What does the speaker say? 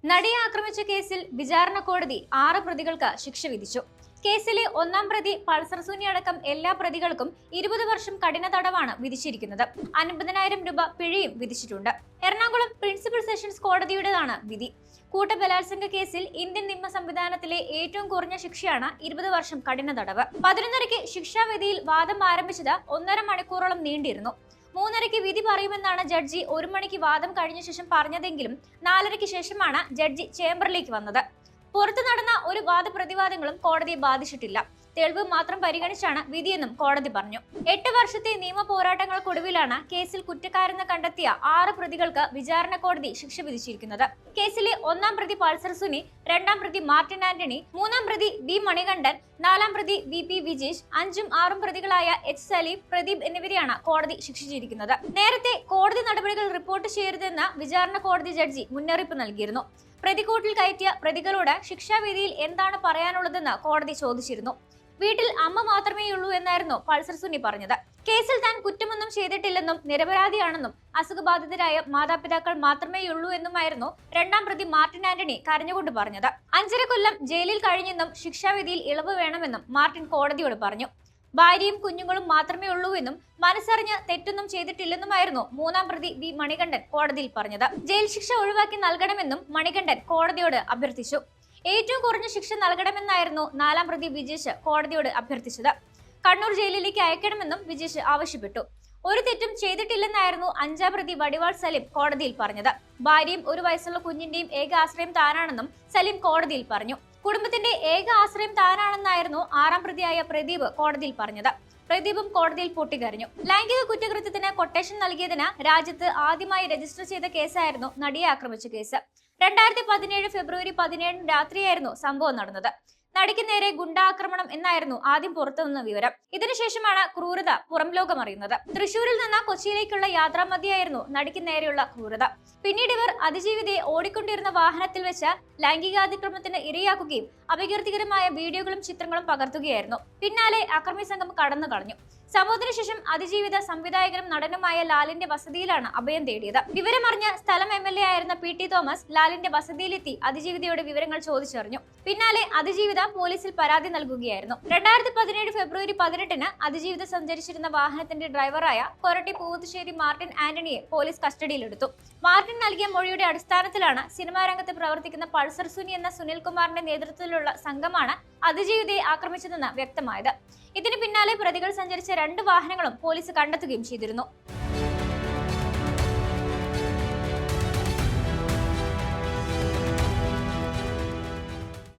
നടിയെ ആക്രമിച്ച കേസിൽ വിചാരണ കോടതി 6 പ്രതികൾക്ക് ശിക്ഷ വിധിച്ചു. കേസിലെ ഒന്നാം പ്രതി പൾസർ സുനി അടക്കം എല്ലാ പ്രതികൾക്കും 20 വർഷം കഠിന തടവാണ് വിധിച്ചിരിക്കുന്നത്. 50,000 രൂപ പിഴയും വിധിച്ചിട്ടുണ്ട്. എറണാകുളം പ്രിൻസിപ്പൽ സെഷൻസ് കോടതിയുടേതാണ് വിധി. കൂട്ടബലാത്സംഗ കേസിൽ ഇന്ത്യൻ നിയമ സംവിധാനത്തിലെ ഏറ്റവും കുറഞ്ഞ ശിക്ഷയാണ് 20 വർഷം കഠിന തടവ്. 11:30 ശിക്ഷാവിധിയിൽ വാദം ആരംഭിച്ചത് 1.5 മണിക്കൂറോളം നീണ്ടിരുന്നു. 3:30 വിധി പറയുമെന്നാണ് ജഡ്ജി 1 മണിക്ക് വാദം കഴിഞ്ഞ ശേഷം പറഞ്ഞതെങ്കിലും 4:30 ശേഷമാണ് ജഡ്ജി ചേംബറിലേക്ക് വന്നത്. പുറത്തു നടന്ന ഒരു വാദപ്രതിവാദങ്ങളും കോടതിയെ ബാധിച്ചിട്ടില്ല. തെളിവ് മാത്രം പരിഗണിച്ചാണ് വിധിയെന്നും കോടതി പറഞ്ഞു. 8 വർഷത്തെ നിയമ പോരാട്ടങ്ങൾക്കൊടുവിലാണ് കേസിൽ കുറ്റക്കാരെന്ന് കണ്ടെത്തിയ 6 പ്രതികൾക്ക് വിചാരണ കോടതി ശിക്ഷ വിധിച്ചിരിക്കുന്നത്. കേസിലെ ഒന്നാം പ്രതി പൾസർ സുനി, രണ്ടാം പ്രതി മാർട്ടിൻ ആന്റണി, മൂന്നാം പ്രതി ബി മണികണ്ഠൻ, നാലാം പ്രതി വി വിജേഷ്, 5ഉം 6ഉം പ്രതികളായ എച്ച് സലീം, പ്രദീപ് എന്നിവരെയാണ് കോടതി ശിക്ഷിച്ചിരിക്കുന്നത്. നേരത്തെ കോടതി നടപടികൾ റിപ്പോർട്ട് ചെയ്യരുതെന്ന് വിചാരണ കോടതി ജഡ്ജി മുന്നറിയിപ്പ് നൽകിയിരുന്നു. പ്രതിക്കൂട്ടിൽ കയറ്റിയ പ്രതികളോട് ശിക്ഷാവിധിയിൽ എന്താണ് പറയാനുള്ളതെന്ന് കോടതി ചോദിച്ചിരുന്നു. വീട്ടിൽ അമ്മ മാത്രമേയുള്ളൂ എന്നായിരുന്നു പൾസർ സുനി പറഞ്ഞത്. കേസിൽ താൻ കുറ്റമൊന്നും ചെയ്തിട്ടില്ലെന്നും നിരപരാധിയാണെന്നും അസുഖബാധിതരായ മാതാപിതാക്കൾ മാത്രമേയുള്ളൂ എന്നുമായിരുന്നു രണ്ടാം പ്രതി മാർട്ടിൻ ആന്റണി കരഞ്ഞുകൊണ്ട് പറഞ്ഞത്. 5.5 കൊല്ലം ജയിലിൽ കഴിഞ്ഞെന്നും ശിക്ഷാവിധിയിൽ ഇളവ് വേണമെന്നും മാർട്ടിൻ കോടതിയോട് പറഞ്ഞു. ഭാര്യയും കുഞ്ഞുങ്ങളും മാത്രമേ ഉള്ളൂവെന്നും മനസ്സറിഞ്ഞ് തെറ്റൊന്നും ചെയ്തിട്ടില്ലെന്നുമായിരുന്നു മൂന്നാം പ്രതി വി മണികണ്ഠൻ കോടതിയിൽ പറഞ്ഞത്. ജയിൽ ശിക്ഷ ഒഴിവാക്കി നൽകണമെന്നും മണികണ്ഠൻ കോടതിയോട് അഭ്യർത്ഥിച്ചു. ഏറ്റവും കുറഞ്ഞ ശിക്ഷ നൽകണമെന്നായിരുന്നു നാലാം പ്രതി വിജേഷ് കോടതിയോട് അഭ്യർത്ഥിച്ചത്. കണ്ണൂർ ജയിലിലേക്ക് അയക്കണമെന്നും വിജേഷ് ആവശ്യപ്പെട്ടു. ഒരു തെറ്റും ചെയ്തിട്ടില്ലെന്നായിരുന്നു 5ആം പ്രതി വടിവാൾ സലീം കോടതിയിൽ പറഞ്ഞത്. ഭാര്യയും 1 വയസ്സുള്ള കുഞ്ഞിന്റെയും ഏക ആശ്രയം താനാണെന്നും സലീം കോടതിയിൽ പറഞ്ഞു. കുടുംബത്തിന്റെ ഏക ആശ്രയം താനാണെന്നായിരുന്നു 6ആം പ്രതിയായ പ്രദീപ് കോടതിയിൽ പറഞ്ഞത്. പ്രദീപും കോടതിയിൽ പൊട്ടിക്കരഞ്ഞു. ലൈംഗിക കുറ്റകൃത്യത്തിന് കൊട്ടേഷൻ നൽകിയതിന് രാജ്യത്ത് ആദ്യമായി രജിസ്റ്റർ ചെയ്ത കേസായിരുന്നു നടിയെ ആക്രമിച്ച കേസ്. 2017 ഫെബ്രുവരി 17 രാത്രിയായിരുന്നു സംഭവം നടന്നത്. നടിക്ക് നേരെ ഗുണ്ടാക്രമണം എന്നായിരുന്നു ആദ്യം പുറത്തുനിന്ന വിവരം. ഇതിനുശേഷമാണ് ക്രൂരത പുറം ലോകം അറിയുന്നത്. തൃശൂരിൽ നിന്ന് കൊച്ചിയിലേക്കുള്ള യാത്രാമധ്യയായിരുന്നു നടിക്ക് നേരെയുള്ള ക്രൂരത. പിന്നീട് ഇവർ അതിജീവിതയെ ഓടിക്കൊണ്ടിരുന്ന വാഹനത്തിൽ വെച്ച് ലൈംഗികാതിക്രമത്തിന് ഇരയാക്കുകയും അപകീർത്തികരമായ വീഡിയോകളും ചിത്രങ്ങളും പകർത്തുകയായിരുന്നു. പിന്നാലെ അക്രമി സംഘം കടന്നു കളഞ്ഞു. സംഭവത്തിന് ശേഷം അതിജീവിത സംവിധായകനും നടനുമായ ലാലിന്റെ വസതിയിലാണ് അഭയം തേടിയത്. വിവരമറിഞ്ഞ സ്ഥലം MLA ആയിരുന്ന PT തോമസ് ലാലിന്റെ വസതിയിലെത്തി അതിജീവിതയുടെ വിവരങ്ങൾ ചോദിച്ചറിഞ്ഞു. പിന്നാലെ അതിജീവിത പോലീസിൽ പരാതി നൽകുകയായിരുന്നു. 2017 ഫെബ്രുവരി 18 അതിജീവിത സഞ്ചരിച്ചിരുന്ന വാഹനത്തിന്റെ ഡ്രൈവറായ കൊരട്ടി പൂവത്തുശ്ശേരി മാർട്ടിൻ ആന്റണിയെ പോലീസ് കസ്റ്റഡിയിലെടുത്തു. മാർട്ടിൻ നൽകിയ മൊഴിയുടെ അടിസ്ഥാനത്തിലാണ് സിനിമാ രംഗത്ത് പ്രവർത്തിക്കുന്ന പൾസർ സുനി എന്ന സുനിൽകുമാറിന്റെ നേതൃത്വത്തിലുള്ള സംഘമാണ് അതിജീവിതയെ ആക്രമിച്ചതെന്ന് വ്യക്തമായത്. ഇതിന് പിന്നാലെ പ്രതികൾ സഞ്ചരിച്ച 2 വാഹനങ്ങളും പോലീസ് കണ്ടെത്തുകയും ചെയ്തിരുന്നു.